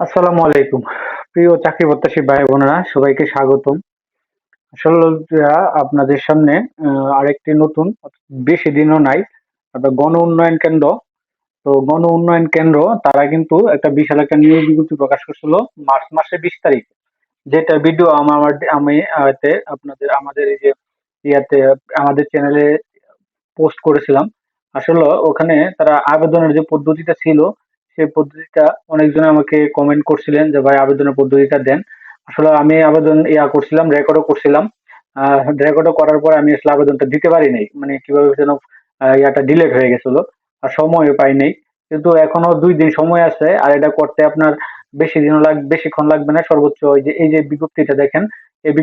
আসসালামু আলাইকুম। প্রিয় চাকরি প্রত্যাশী ভাই বোনেরা সবাইকে স্বাগতম। আসলে আপনাদের সামনে আরেকটি নতুন, বেশি দিনও নাই, আপনার গণ উন্নয়ন কেন্দ্র। তো গণ উন্নয়ন কেন্দ্র তারা কিন্তু একটা বিশাল একটা নিয়োগ বিজ্ঞপ্তি প্রকাশ করছিল মার্চ মাসের 20 তারিখ, যেটা ভিডিও আমি আপনাদের আমাদের এই যে ইয়াতে আমাদের চ্যানেলে পোস্ট করেছিলাম। আসলে ওখানে তারা আবেদনের যে পদ্ধতিটা ছিল, সেই পদ্ধতিটা অনেকজন আমাকে কমেন্ট করছিলেন যে ভাই আবেদনের পদ্ধতিটা দেন। আসলে আমি আবেদন করছিলাম, রেকর্ডও করছিলাম। রেকর্ডও করার পর আমি আসলে আবেদনটা দিতে পারি নাই, মানে কিভাবে যেন ইয়াটা ডিলেট হয়ে গেছিল, আর সময়ও পাই নাই। কিন্তু এখনো 2 দিন সময় আছে, আর এটা করতে আপনার বেশিক্ষণ লাগবে না। সর্বোচ্চ এই যে বিজ্ঞপ্তিটা দেখেন, এই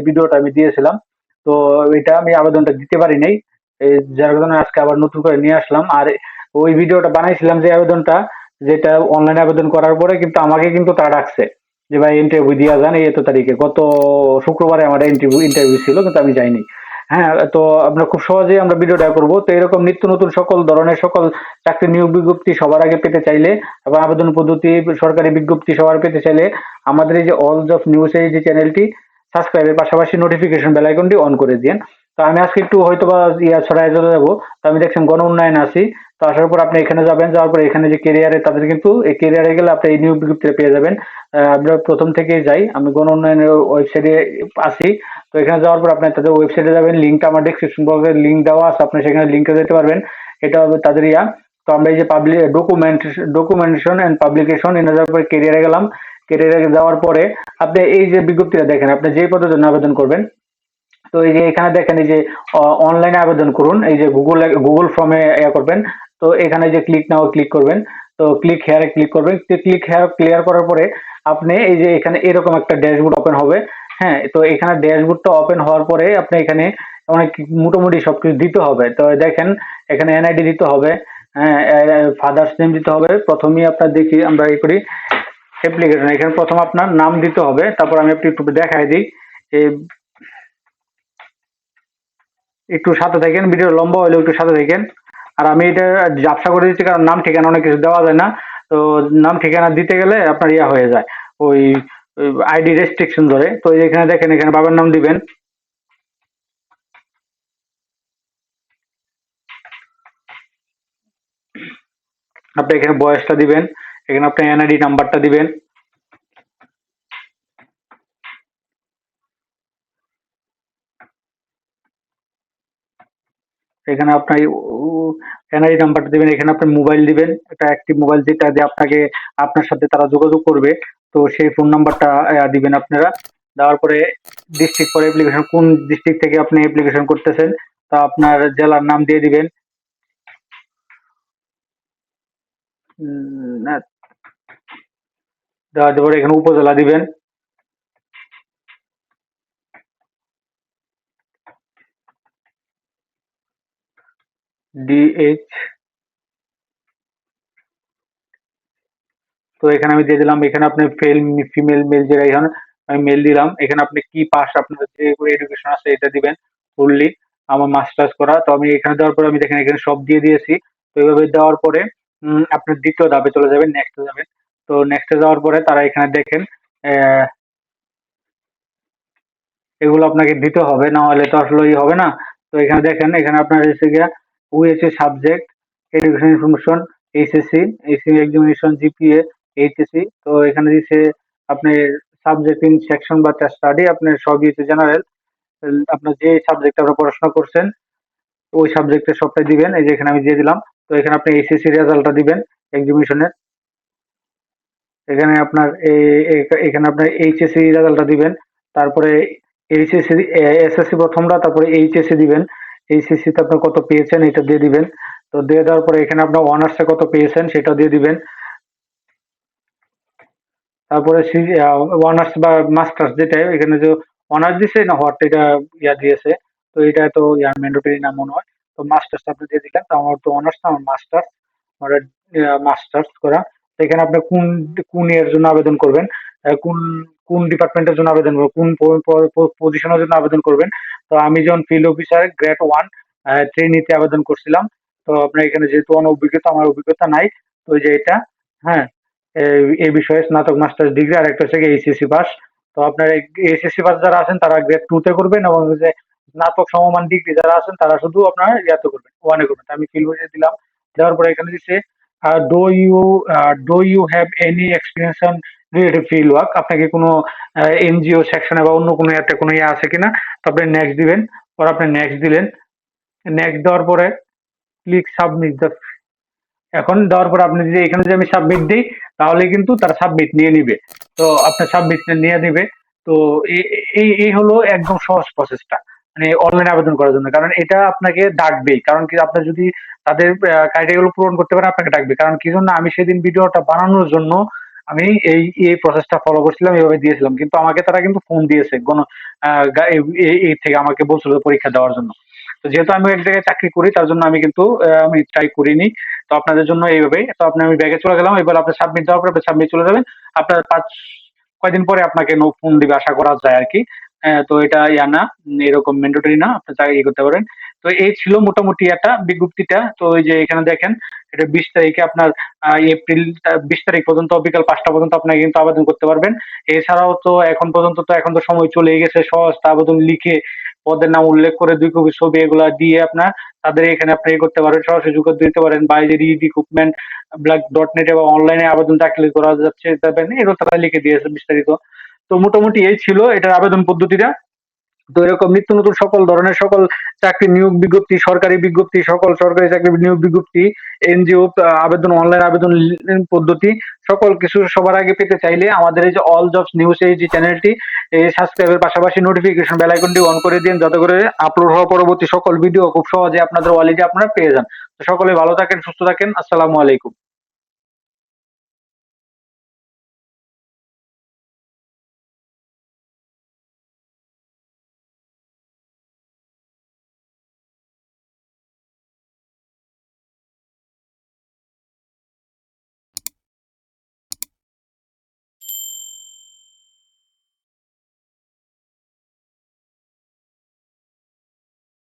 ভিডিওটা আমি দিয়েছিলাম। তো এটা আমি আবেদনটা দিতে পারি নাই, যার কারণে আজকে আবার নতুন করে নিয়ে আসলাম। আর ওই ভিডিওটা বানাইছিলাম যে আবেদনটা, যেটা অনলাইনে আবেদন করার পরে কিন্তু আমাকে কিন্তু তারা ডাকছে যে ভাই ইন্টারভিউ দিয়া যান এই এত তারিখে। গত শুক্রবারে আমার ইন্টারভিউ ছিল, কিন্তু আমি যাইনি। হ্যাঁ, তো আমরা খুব সহজেই আমরা ভিডিওটা করবো। তো এরকম নিত্য নতুন সকল ধরনের সকল চাকরি নিয়োগ বিজ্ঞপ্তি সবার আগে পেতে চাইলে, এবং আবেদন পদ্ধতি, সরকারি বিজ্ঞপ্তি সবার পেতে চাইলে আমাদের এই যে অল জব নিউজ এই যে চ্যানেলটি সাবস্ক্রাইবের পাশাপাশি নোটিফিকেশন বেল আইকনটি অন করে দিন। তো আমি আজকে একটু হয়তো বা ছড়ায় চলে যাবো। তো আমি দেখছেন গণ উন্নয়ন আছি। তো আসার পর আপনি এখানে যাবেন, যাওয়ার পরে এখানে যে কেরিয়ারে, তাদের কিন্তু এই কেরিয়ারে গেলে আপনি এই নিয়োগ বিজ্ঞপ্তিটা পেয়ে যাবেন। আমরা প্রথম থেকেই যাই, আমি গণ উন্নয়নের ওয়েবসাইটে আছি। তো এখানে যাওয়ার পর আপনি তাদের ওয়েবসাইটে যাবেন, লিঙ্কটা আমার ডিসক্রিপশন বক্সে লিঙ্ক দেওয়া আছে, আপনি সেখানে লিঙ্কে যেতে পারবেন। এটা হবে তাদের ইয়া। তো আমরা এই যে ডকুমেন্টেশন এন্ড পাবলিকেশন এনে যাওয়ার পরে কেরিয়ারে গেলাম। কেরিয়ারে যাওয়ার পরে আপনি এই যে বিজ্ঞপ্তিটা দেখেন, আপনি যে পদের জন্য আবেদন করবেন। তো এই যে এখানে দেখেন, এই যে অনলাইনে আবেদন করুন, এই যে গুগল ফর্মে করবেন। তো এখানে যে ক্লিক নাও ক্লিক করবেন। তো ক্লিক হেয়ারে ক্লিক করবেন। ক্লিক হেয়ার ক্লিয়ার করার পরে আপনি এই যে এখানে এরকম একটা ড্যাশবোর্ড ওপেন হবে। হ্যাঁ, তো এখানে ড্যাশবোর্ডটা ওপেন হওয়ার পরে আপনি এখানে অনেক মোটামুটি সবকিছু দিতে হবে। তো দেখেন, এখানে এনআইডি দিতে হবে। হ্যাঁ, ফাদার্স নেম দিতে হবে। প্রথমেই আপনার দেখি আমরা এই করি অ্যাপ্লিকেশন, এখানে প্রথম আপনার নাম দিতে হবে। তারপর আমি একটু দেখাই দিই। এই একটু সাথে থাকেন, ভিডিও লম্বা হলেও একটু সাথে থাকেন। আর আমি এটা ঝাপসা করে দিচ্ছি কারণ নাম ঠিকানা অনেক কিছু দেওয়া যায় না। তো নাম ঠিকানা দিতে গেলে আপনার হয়ে যায়, ওই আইডি রেস্ট্রিকশন ধরে। তো এখানে দেখেন, এখানে বাবার নাম দিবেন। আপনি এখানে বয়সটা দিবেন। এখানে আপনি এনআইডি নাম্বারটা দিবেন। এখানে আপনার এনআইডি নাম্বারটা দিবেন। এখানে আপনি মোবাইল দিবেন, একটা অ্যাক্টিভ মোবাইল, যেটা দিয়ে আপনার সাথে তারা যোগাযোগ করবে। তো সেই ফোন নাম্বারটা দিবেন আপনারা। দেওয়ার পরে ডিস্ট্রিক্ট পরে অ্যাপ্লিকেশন, কোন ডিস্ট্রিক্ট থেকে আপনি অ্যাপ্লিকেশন করতেছেন, তা আপনার জেলার নাম দিয়ে দিবেন। না, দেওয়ার পরে এখানে উপজেলা দিবেন। ডিএইচ। তো এখানে আমি দিয়ে দিলাম। এখানে আপনি ফিমেল মেল যেটা, এখানে আমি মেল দিলাম। এখানে আপনি কি পাস, আপনার যে এডুকেশন আছে এটা দিবেন ফুললি। আমার মাস্টার্স করা। তো আমি এখানে দেওয়ার পরে আমি দেখেন এখানে সব দিয়ে দিয়েছি। তো এইভাবে দেওয়ার পরে আপনার দ্বিতীয় ধাপে চলে যাবেন, নেক্সটে যাবেন। তো নেক্সটে যাওয়ার পরে তারা এখানে দেখেন আহ, এগুলো আপনাকে দিতে হবে, না হলে তো আসলে হবে না। তো এখানে দেখেন, এখানে আপনার এসে গিয়া ওএসএ subject, education information, HSC, HSC examination, GPA, HSC. তো এখানে দিচ্ছে আপনি সাবজেক্ট ইন সেকশন বা স্টাডি, আপনার সবই হচ্ছে জেনারেল। আপনার যে সাবজেক্ট আপনার পড়াশোনা করছেন ওই সাবজেক্টের সবটাই দিবেন। এই যে এখানে আমি দিয়ে দিলাম। তো এখানে আপনি এইচএসসি রেজাল্টটা দিবেন এক্সামিনেশনের। এখানে আপনার এখানে আপনার এইচএসসি রেজাল্টটা দিবেন। তারপরে এইচএসসি, এসএসসি প্রথমটা, তারপরে এইচএসসি দিবেন। এইচএসসি তে আপনি কত পেয়েছেন এটা দিয়ে দিবেন। তো দিয়ে দেওয়ার পরে এখানে আপনার অনার্সে কত পেয়েছেন সেটা দিয়ে দিবেন। তারপরে অনার্স বা মাস্টার্স, যেটা এখানে যে অনার্স দিছে না হট এটা দিয়েছে। তো এটা তো ম্যান্ডেটরি না মনে হয়। তো মাস্টার্স আপনি দিয়ে দিলেন। তো আমার তো অনার্স না, আমার মাস্টার্স, আমার মাস্টার্স করা। তো এখানে আপনি কোন কোন এর জন্য আবেদন করবেন, কোন কোন ডিপার্টমেন্টের জন্য আবেদন করবেন, কোন পজিশনের জন্য আবেদন করবেন। তো আমি যখন ফিল্ড অফিসার গ্রেড 1 ট্রেনিতে আবেদন করছিলাম। তো আপনার এখানে যেহেতু অনভিজ্ঞতা, আমার অভিজ্ঞতা নাই। তো ওই যে এটা, হ্যাঁ, এই বিষয়ে স্নাতক মাস্টার্স ডিগ্রি, আর একটা হচ্ছে এইচএসসি পাস। তো আপনার এইচএসসি পাস যারা আছেন তারা গ্রেড 2 তে করবেন, এবং যে স্নাতক সমমান ডিগ্রি যারা আছেন তারা শুধু আপনার ইয়াতে করবেন, 1 এ করবেন। তো আমি ফিল বুঝে দিলাম। দেওয়ার পরে এখানে দিচ্ছে do you do you have any experience on related field work, আপনাকে কোনো এনজিও সেকশনে বা অন্য কোনো ইয়াতে কোনো ইয়ে আছে কিনা। তারপরে নেক্সট দিবেন, পর আপনি নেক্সট দিলেন। নেক্সট দেওয়ার পরে ক্লিক সাবমিট দ্য। এখন দেওয়ার পর আপনি যদি এখানে যদি আমি সাবমিট দিই, তাহলে কিন্তু তারা সাবমিট নিয়ে নিবে। তো আপনার সাবমিট নিয়ে নিবে। তো এই এই এই হলো একদম সহজ প্রসেসটা, মানে অনলাইনে আবেদন করার জন্য। কারণ এটা আপনাকে ডাকবেই, কারণ কি আপনার যদি তাদের ক্রাইটেরিয়া গুলো পূরণ করতে পারেন আপনাকে ডাকবে। কারণ কি জন্য আমি সেদিন ভিডিওটা বানানোর জন্য আমি এই প্রসেসটা ফলো করছিলাম, এইভাবে দিয়েছিলাম। কিন্তু আমাকে তারা কিন্তু ফোন দিয়েছে এই থেকে আমাকে বলছিল পরীক্ষা দেওয়ার জন্য। তো যেহেতু আমি এক জায়গায় চাকরি করি, তার জন্য আমি কিন্তু আমি ট্রাই করিনি। তো আপনাদের জন্য এইভাবেই। তো আমি ব্যাগে চলে গেলাম। এবার আপনি সাবমিট দেওয়ার পরে আপনি সাবমিট চলে যাবেন। আপনার কয়দিন পরে আপনাকে ফোন দিবে আশা করা যায় আরকি। তো এটা ইয়া না, এরকম ম্যান্ডেটরি না। আপনি চাইলে করতে পারেন। তো এই ছিল মোটামুটি একটা বিজ্ঞপ্তিটা। তো ওই যে এখানে দেখেন, এটা 20 তারিখে আপনার এপ্রিল 20 তারিখ পর্যন্ত বিকাল 5টা পর্যন্ত আপনাকে কিন্তু আবেদন করতে পারবেন। এছাড়াও তো এখন তো সময় চলেই গেছে। সহজটা আবেদন লিখে পদের নাম উল্লেখ করে 2 কপি ছবি এগুলা দিয়ে আপনার তাদের এখানে আপনি করতে পারেন, সরাসরি যোগাযোগ দিতে পারেন। বা এই যে রিক্রুটমেন্ট ব্ল্যাক ডট নেট এবং অনলাইনে আবেদন দাখিল করা যাচ্ছে, এগুলো তারা লিখে দিয়েছে বিস্তারিত। তো মোটামুটি এই ছিল এটার আবেদন পদ্ধতিটা। তো এরকম নিত্য নতুন সকল ধরনের সকল চাকরি নিয়োগ বিজ্ঞপ্তি, সরকারি বিজ্ঞপ্তি, সকল সরকারি চাকরি নিয়োগ বিজ্ঞপ্তি, এনজিও আবেদন, অনলাইন আবেদন পদ্ধতি, সকল কিছু সবার আগে পেতে চাইলে আমাদের এই যে অল জবস নিউজ এই যে চ্যানেলটি এই সাবস্ক্রাইবের পাশাপাশি নোটিফিকেশন বেল আইকনটি অন করে দিন, যাতে করে আপলোড হওয়া পরবর্তী সকল ভিডিও খুব সহজে আপনাদের ওয়ালেটে আপনারা পেয়ে যান। তো সকলে ভালো থাকেন, সুস্থ থাকেন। আসসালামু আলাইকুম।